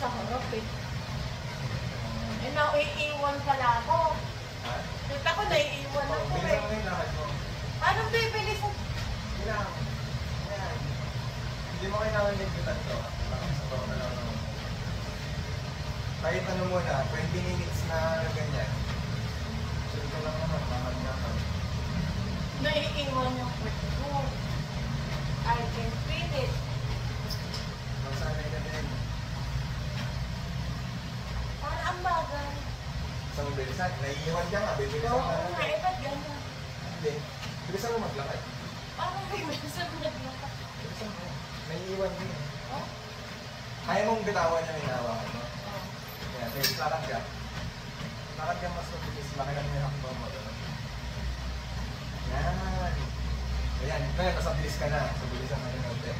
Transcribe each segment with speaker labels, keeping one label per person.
Speaker 1: sa harap eh. Eh, naiiwan pala ako.
Speaker 2: Ha?
Speaker 1: Kita ko, naiiwan ako eh.
Speaker 2: Bilisan mo yung lakad mo.
Speaker 1: Anong bibili sa...
Speaker 2: Kailangan. Ayan. Hindi mo kailangan ligpitan to. Bakit sa to na lang naman. Kahit ano muna, 20 minutes na ganyan. Sure ko lang naman, makanyakan.
Speaker 1: Naiiwan yung kwet ko. I can feel it.
Speaker 2: Magsanay na din.
Speaker 1: Parang ang bagal.
Speaker 2: Sa mobilisan, naiiwan ka nga, bibilisan
Speaker 1: Oo
Speaker 2: ka
Speaker 1: nga,
Speaker 2: na.
Speaker 1: eh, ba't gano'n?
Speaker 2: Hindi. Bilisan mo maglakad.
Speaker 1: Parang bibilisan mo naglakad.
Speaker 2: Bilisan mo. Naiiwan din.
Speaker 1: Oh?
Speaker 2: Kaya mong bitawan yung hinahawakan mo.
Speaker 1: Oh.
Speaker 2: Kaya, sige, lakad ka. Lakad ka mas mabilis, laki lang yung hakbo mo. Yan. Ayan, kaya mas mabilis ka na. So, bilisan mo yung konti.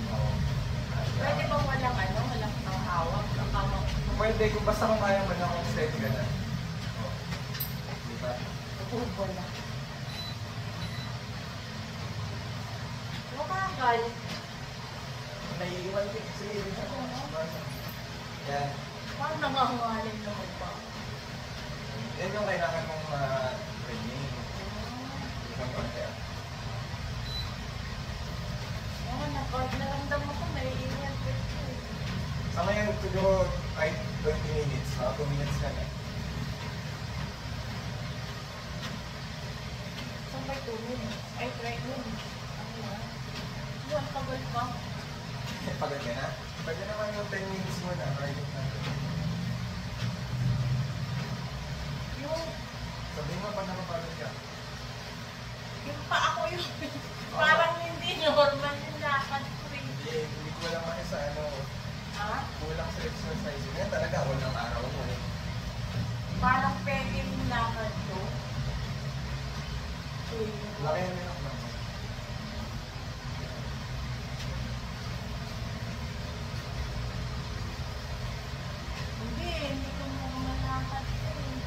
Speaker 2: Oo.
Speaker 1: Pwede bang walang ano, walang panghawak, ang kamang
Speaker 2: Pwede, kung basta kung kaya mo na kung steady ka na. Oo. Diba?
Speaker 1: tubo na. Mabagal.
Speaker 2: Naiiwan din. Sige, bilisan mo. Yan.
Speaker 1: Parang nangangalim naman pa.
Speaker 2: Yan yung kailangan mong training. Isang konti.
Speaker 1: Oo, naramdaman ko, naiiwan ko ito eh.
Speaker 2: Sa ngayon, siguro kahit 20 minutes, 2 minutes ka na.
Speaker 1: Saan ba 2 minutes? Ay, 3 minutes. Ano na? Buwan, tagal pa.
Speaker 2: Pagod ka na? Pwede naman yung 10 minutes mo na. Private na.
Speaker 1: Yung,
Speaker 2: Sabihin mo pag napapagod ka.
Speaker 1: yung pa ako yung parang hindi normal yung lakad ko eh.
Speaker 2: Hindi ko lang kasi sa ano,
Speaker 1: Ha?
Speaker 2: kulang sa exercise. Yan talaga, walang araw mo eh.
Speaker 1: Parang pwede yung lakad ko.
Speaker 2: Laki yung minok lang.
Speaker 1: Hindi ko mo malakad ko eh.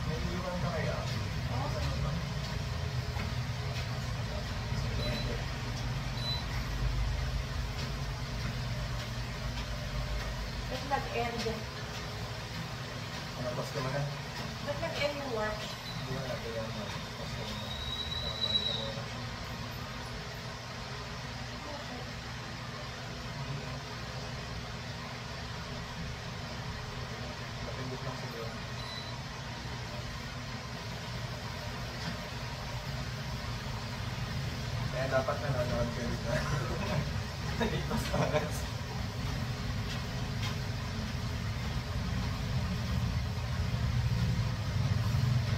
Speaker 2: May iwan ka kaya?
Speaker 1: Oo.
Speaker 2: Saan mo ba? Sige.
Speaker 1: Ba't nag-end?
Speaker 2: Tapos ka mo na?
Speaker 1: Ba't nag-end yung work?
Speaker 2: Hindi mo na kaya mo. Tapos ka mo na. Nakabalik ka mo na. Napindot lang siguro. Kaya dapat nanonood ka rin na. Nalipas oras.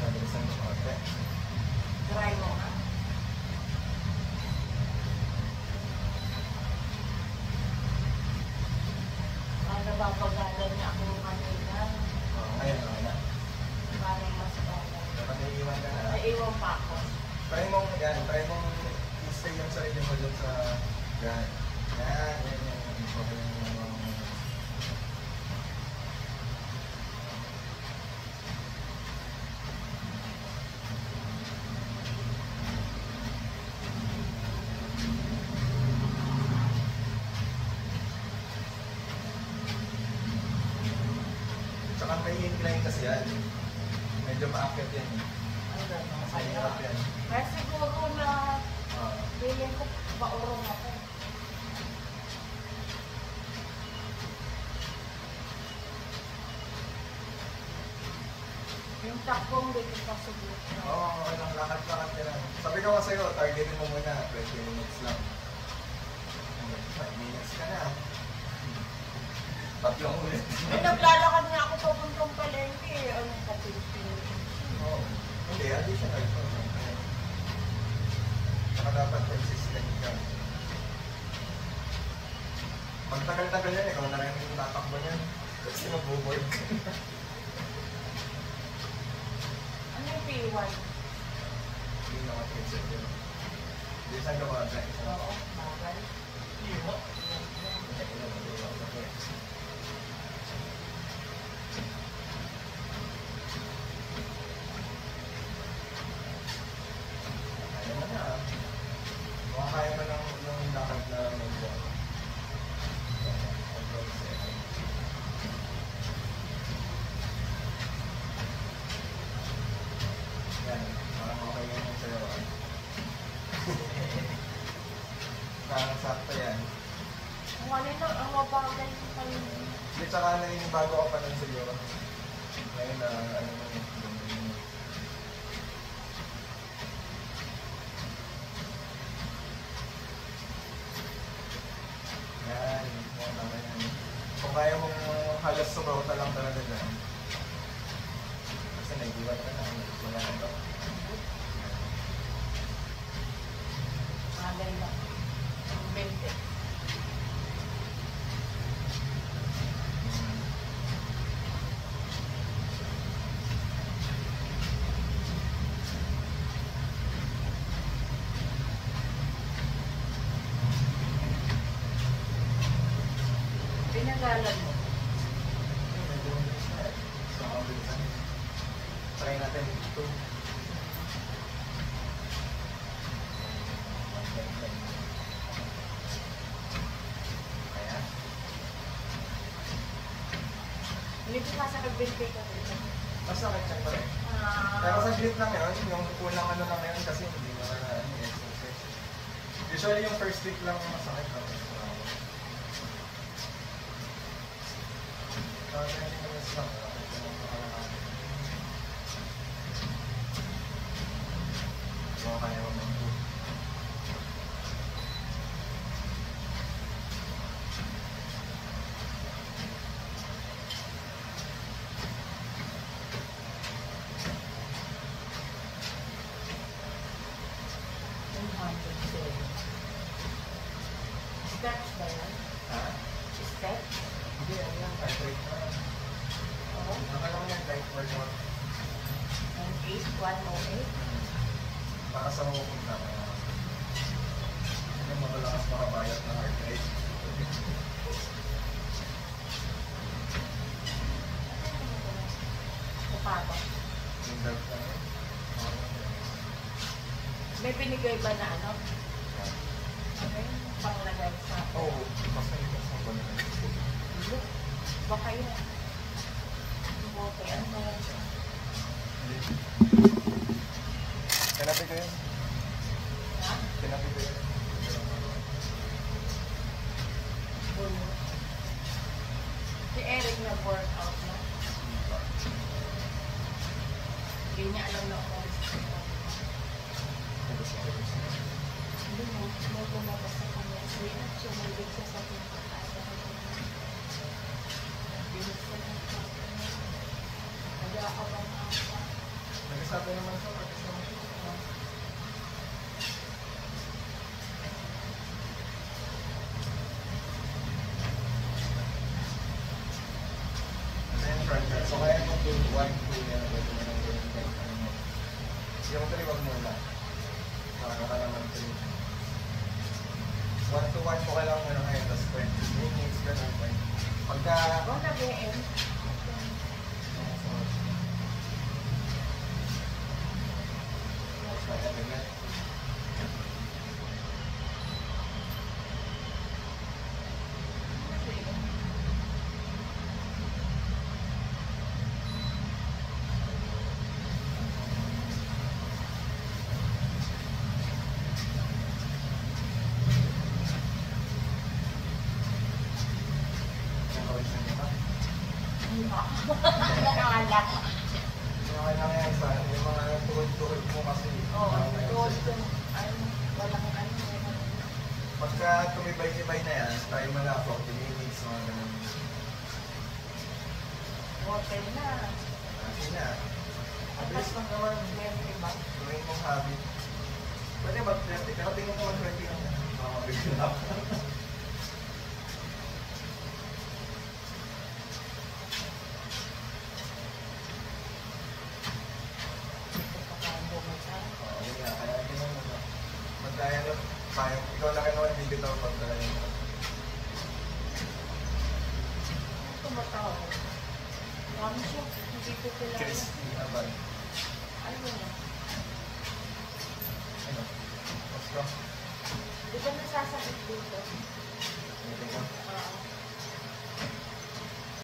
Speaker 2: Nabilisan mo konti.
Speaker 1: Try mo nga. Nababagalan niya ako kanina.
Speaker 2: Oo, ngayon okay na.
Speaker 1: Parang mas bagal.
Speaker 2: Dapat naiiwan ka na.
Speaker 1: Naiwan pa ako.
Speaker 2: Try mong, yan, try mong i-stay yung sarili mo dun sa, yan. Yan, yan, yan. Okay, Tsaka may incline kasi yan. Medyo maakyat yan.
Speaker 1: Ano gano'n?
Speaker 2: Mas mahirap yan.
Speaker 1: Kaya siguro na
Speaker 2: Oo.
Speaker 1: feeling ko baurong ako. Yung takbong dito pa siguro.
Speaker 2: Oo, okay lang. Lakad-lakad ka lang. Sabi ko nga sa'yo, targetin mo muna. 20 minutes lang. 5 minutes ka na. Tatlong ulit.
Speaker 1: Eh, naglalakad nga ako papuntang palengke eh. Anong kapilipin?
Speaker 2: Oo. Hindi, additional. Saka dapat consistent ka. Pag tagal-tagal yan, ikaw na rin yung tatakbo niyan. Kasi mabuboard ka na.
Speaker 1: Ano yung P1?
Speaker 2: Hindi na mag-consent yun. Hindi saan ka ba?
Speaker 1: Oo, bagal.
Speaker 2: Ayaw mo na. sakto yan.
Speaker 1: Ang ano na, ang mabagal yung kami.
Speaker 2: Hindi, tsaka naninibago ka pa nun siguro. Ngayon na, ano mo yun. Yan, yan, tama yan. Kung kaya mong halos sumaw na lang talaga dyan. Kasi nag-iwan ka na, wala na ito.
Speaker 1: Magal na. Ang 20. Pinagalan mo.
Speaker 2: Medyo mabilis na eh. So, mabilis na. Try natin ito. Kaya.
Speaker 1: Hindi ko masakag-20 ko rin.
Speaker 2: Masakit siya pa rin. Pero sa grit lang yun, yung unang ano lang yun kasi hindi mo na exercise. Usually yung first week lang masakit lang. So, 20 minutes lang. So, kaya mo mag-do.
Speaker 1: Steps ba yan?
Speaker 2: Ha?
Speaker 1: Steps?
Speaker 2: Hindi, ano yan, type rate na.
Speaker 1: Oo.
Speaker 2: Nakalong yan, type workout.
Speaker 1: 108.
Speaker 2: Para sa hukong na. Ano mo malakas makabayat na heart rate?
Speaker 1: Kupato.
Speaker 2: Yung drive na yun.
Speaker 1: May binigay ba na ano? Okay. Panglagay sa...
Speaker 2: Oo, mas nalikas ang banana.
Speaker 1: Look. Baka yun. Okay, ano ba yan?
Speaker 2: Kanapi ko yun.
Speaker 1: Ha?
Speaker 2: Kanapi ko yun.
Speaker 1: Bulo. Si Eric na workout na. Hindi niya alam na ako. Hindi mo, may lumabas sa kanya. So, may big siya sa pinto. Binigsan ng kapatid. Nag-aabang ako.
Speaker 2: Nagsasabi naman siya, nagsasabi siya. So kaya mo do 1, 2 yan. Yung 3 wag muna. Makaka ka naman 3. 1 to 1 mo ka lang ano ngayon, tapos 20 minutes, ganun pa. Pagka...
Speaker 1: Oh, nag-e-end.
Speaker 2: Kaya ganyan.
Speaker 1: Nakakala ko.
Speaker 2: Yung kailangan yan sa yung mga tuhod-tuhod mo kasi.
Speaker 1: Oo, tuhod yung walang ano.
Speaker 2: Pagka tumibay-tibay na yan, try mo na 40 minutes, mga ganun.
Speaker 1: Okay na.
Speaker 2: Kasi na. Mabilis lang naman.
Speaker 1: Memory ba?
Speaker 2: Gawin mong habit. Pwede ba 30? Pero tingin ko mag 20 lang yan. Mabilis lang. Oo, yun nga. Kaya yun ang ano. Magkaya na, ikaw lang naman bibitaw pagkaya mo.
Speaker 1: Tumatawag. Mami siya, hindi ko kilala.
Speaker 2: Crispy abad.
Speaker 1: Ano yun?
Speaker 2: Ano? Basta.
Speaker 1: Di ba nasasakit dito?